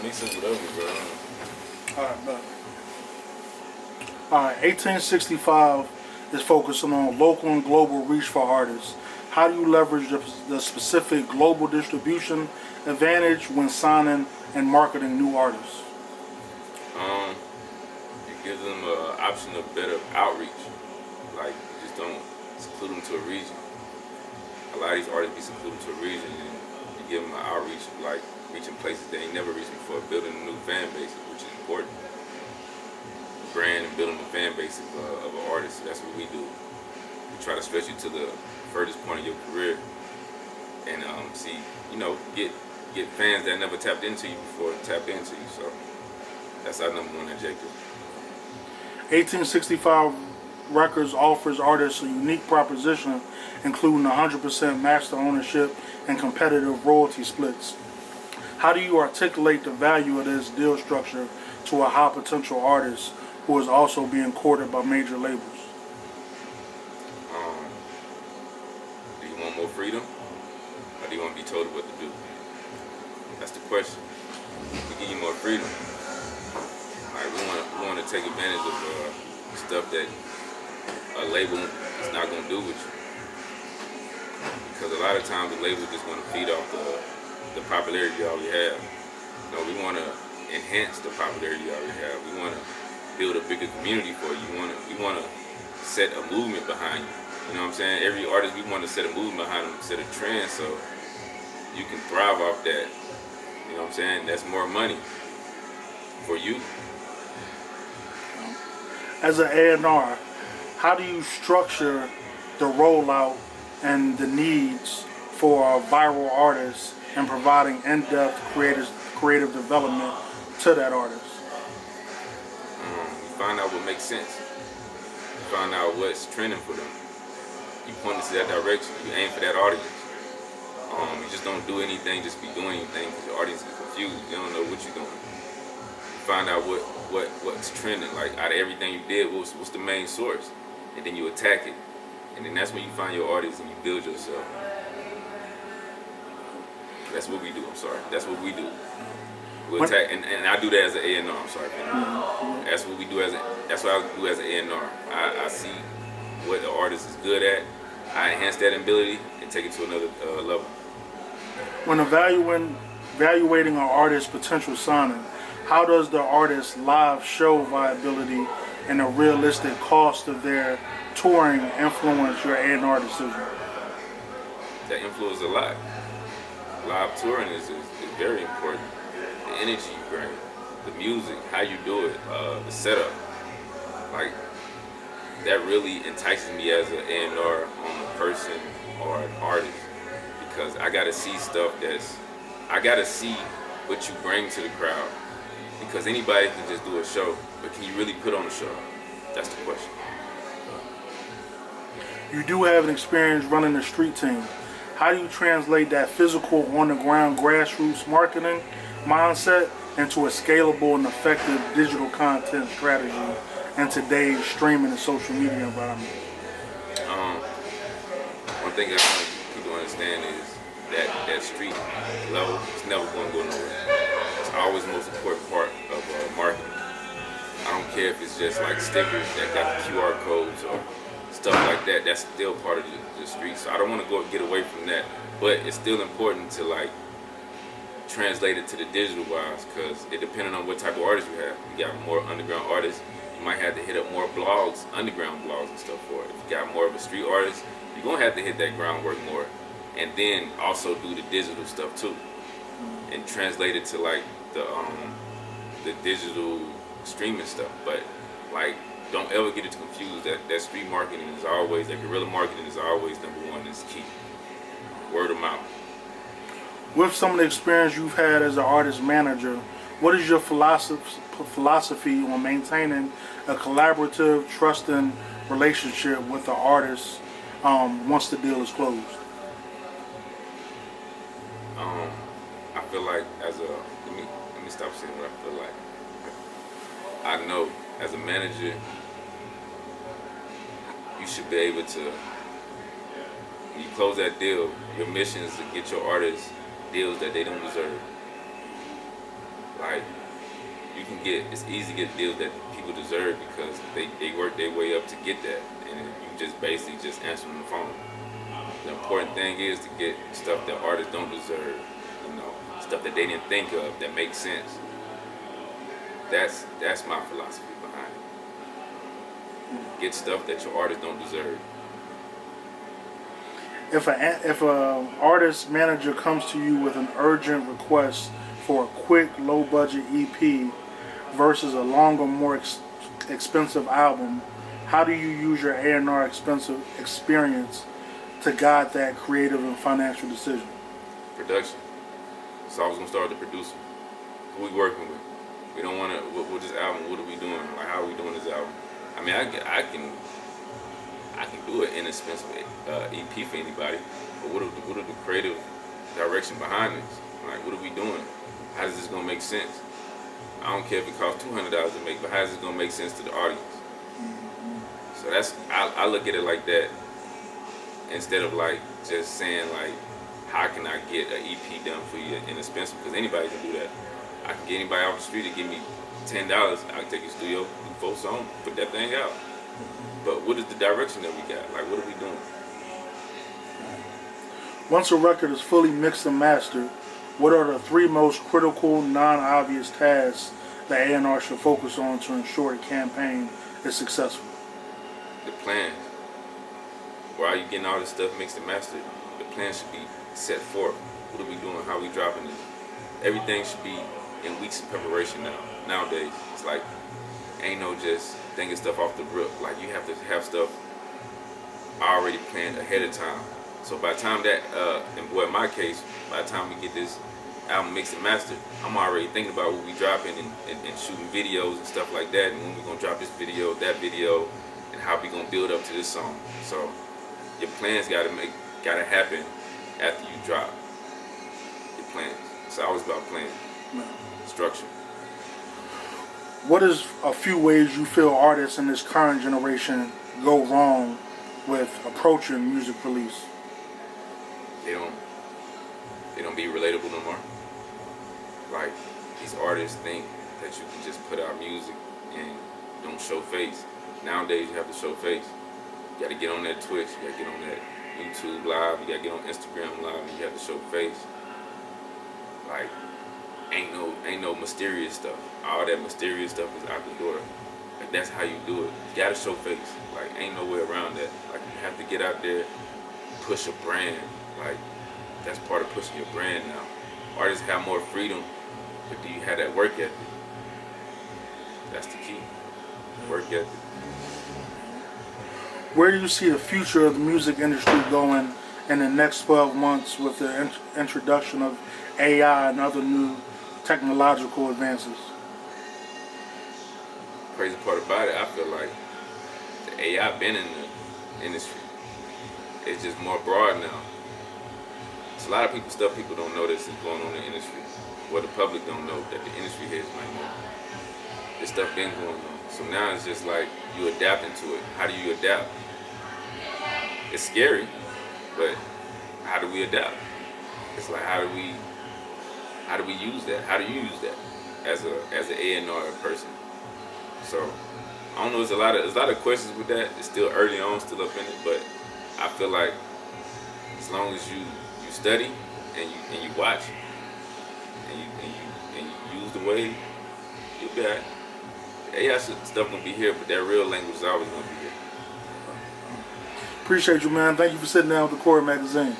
mix it whatever, bro. Alright, but. Alright, 1865 is focusing on local and global reach for artists. How do you leverage the specific global distribution advantage when signing and marketing new artists? It gives them an option of better outreach. Like, you just don't seclude them to a region. A lot of these artists be secluded to a region, and you give them an outreach of like reaching places they ain't never reached before, building a new fan base, which is important. Brand and building a fan base of an artist. So that's what we do. We try to stretch you to the furthest point of your career, and see, get fans that never tapped into you before tap into you. So that's our number one objective. 1865 Records offers artists a unique proposition, including 100% master ownership and competitive royalty splits. How do you articulate the value of this deal structure to a high potential artist who is also being courted by major labels? Do you want more freedom, or do you want to be told what to do? That's the question. We give you more freedom. Like, we want to take advantage of stuff that a label is not going to do with you. Because a lot of times the label just want to feed off the popularity you already have. No, we want to enhance the popularity you already have. We want to build a bigger community for you. We want to set a movement behind you. You know what I'm saying? Every artist, we want to set a movement behind them, set a trend so you can thrive off that. You know what I'm saying? That's more money for you. As an A&R, how do you structure the rollout and the needs for a viral artist and providing in-depth creative development to that artist? You find out what makes sense. You find out what's trending for them. You point us to that direction. You aim for that audience. You just don't do anything, just be doing anything because your audience is confused. You don't know what you're doing. You find out what's trending. Like, out of everything you did, what's the main source? And then you attack it. And then that's when you find your audience and you build yourself. That's what we do. I'm sorry. That's what we do. We attack, and I do that as an A&R. I'm sorry. That's what we do that's what I do as an A&R. I see what the artist is good at. I enhance that ability and take it to another level. When evaluating an artist's potential signing, how does the artist's live show viability and the realistic cost of their touring influence your A&R decision? That influences a lot. Live touring is very important. The energy you bring, the music, how you do it, the setup. Like, that really entices me as an A&R on a person or an artist, because I gotta see stuff I gotta see what you bring to the crowd. Because anybody can just do a show, but can you really put on a show? That's the question. You do have an experience running a street team. How do you translate that physical, on-the-ground, grassroots marketing mindset into a scalable and effective digital content strategy in today's streaming and social media environment? One thing I want people to understand is that street level is never going to go nowhere. It's always the most important part of marketing. I don't care if it's just like stickers that got QR codes or stuff like that. That's still part of the street. So I don't want to get away from that. But it's still important to like translate it to the digital wise, because it depending on what type of artist you have. You got more underground artists, you might have to hit up more blogs, underground blogs and stuff for it. If you got more of a street artist, you're gonna have to hit that groundwork more, and then also do the digital stuff too, and translate it to like the digital streaming stuff. But like, don't ever get it confused that street marketing is always, that guerrilla marketing is always number one. It's key. Word of mouth. With some of the experience you've had as an artist manager, what is your philosophy on maintaining a collaborative, trusting relationship with the artist once the deal is closed? I feel like let me stop saying what I feel like. I know as a manager, you should be able to, when you close that deal, your mission is to get your artists deals that they don't deserve. Like, like you can get, it's easy to get deals that people deserve because they work their way up to get that, and you just basically just answering the phone. The important thing is to get stuff that artists don't deserve, you know, stuff that they didn't think of that makes sense. That's my philosophy behind it. Get stuff that your artists don't deserve. If a artist manager comes to you with an urgent request for a quick, low-budget EP versus a longer, more expensive album, how do you use your A&R expensive experience to guide that creative and financial decision? Production. It's always gonna start with the producer. Who we working with? We don't want to. What this album? What are we doing? Like, how are we doing this album? I mean, I can do an inexpensive EP for anybody, but what are the creative direction behind this? Like, what are we doing? How is this gonna make sense? I don't care if it costs $200 to make, but how is this gonna make sense to the audience? So that's, I look at it like that, instead of like just saying like, how can I get an EP done for you inexpensive? Because anybody can do that. I can get anybody off the street to give me $10. I can take your studio, do 4 songs, put that thing out. But what is the direction that we got? Like, what are we doing? Once a record is fully mixed and mastered, what are the 3 most critical, non-obvious tasks that A&R should focus on to ensure a campaign is successful? The plan. Why are you getting all this stuff mixed and mastered? The plan should be set forth. What are we doing? How are we dropping it? Everything should be in weeks of preparation now. Nowadays, it's like, ain't no just thinking stuff off the rip. Like, you have to have stuff already planned ahead of time. So by the time that, in my case, by the time we get this album mixed and mastered, I'm already thinking about what we dropping and shooting videos and stuff like that, and when we're gonna drop this video, that video, and how we gonna build up to this song. So your plans gotta happen after you drop your plans. It's always about planning, structure. What is a few ways you feel artists in this current generation go wrong with approaching music release? They don't be relatable no more. Like, these artists think that you can just put out music and don't show face. Nowadays you have to show face. You gotta get on that Twitch, you gotta get on that YouTube live, you gotta get on Instagram live, and you have to show face. Like, ain't no mysterious stuff. All that mysterious stuff is out the door. Like, that's how you do it. You gotta show face. Like, ain't no way around that. Like, you have to get out there, push a brand. Like, that's part of pushing your brand now. Artists have more freedom, but do you have that work ethic? That's the key. Work ethic. Where do you see the future of the music industry going in the next 12 months with the introduction of AI and other new technological advances? Crazy part about it, I feel like the AI been in the industry. It's just more broad now. It's a lot of stuff people don't know that's going on in the industry. Well, the public don't know that the industry heads might know. This stuff been going on. So now it's just like you adapting to it. How do you adapt? It's scary, but how do we adapt? It's like, how do we use that? How do you use that as an A&R person? So I don't know. There's a lot of questions with that. It's still early on, still up in it, but I feel like as long as you study and you watch and you use the way, you'll be alright. AI stuff gonna be here, but that real language is always gonna be here. Appreciate you, man. Thank you for sitting down with the Chrd magazine.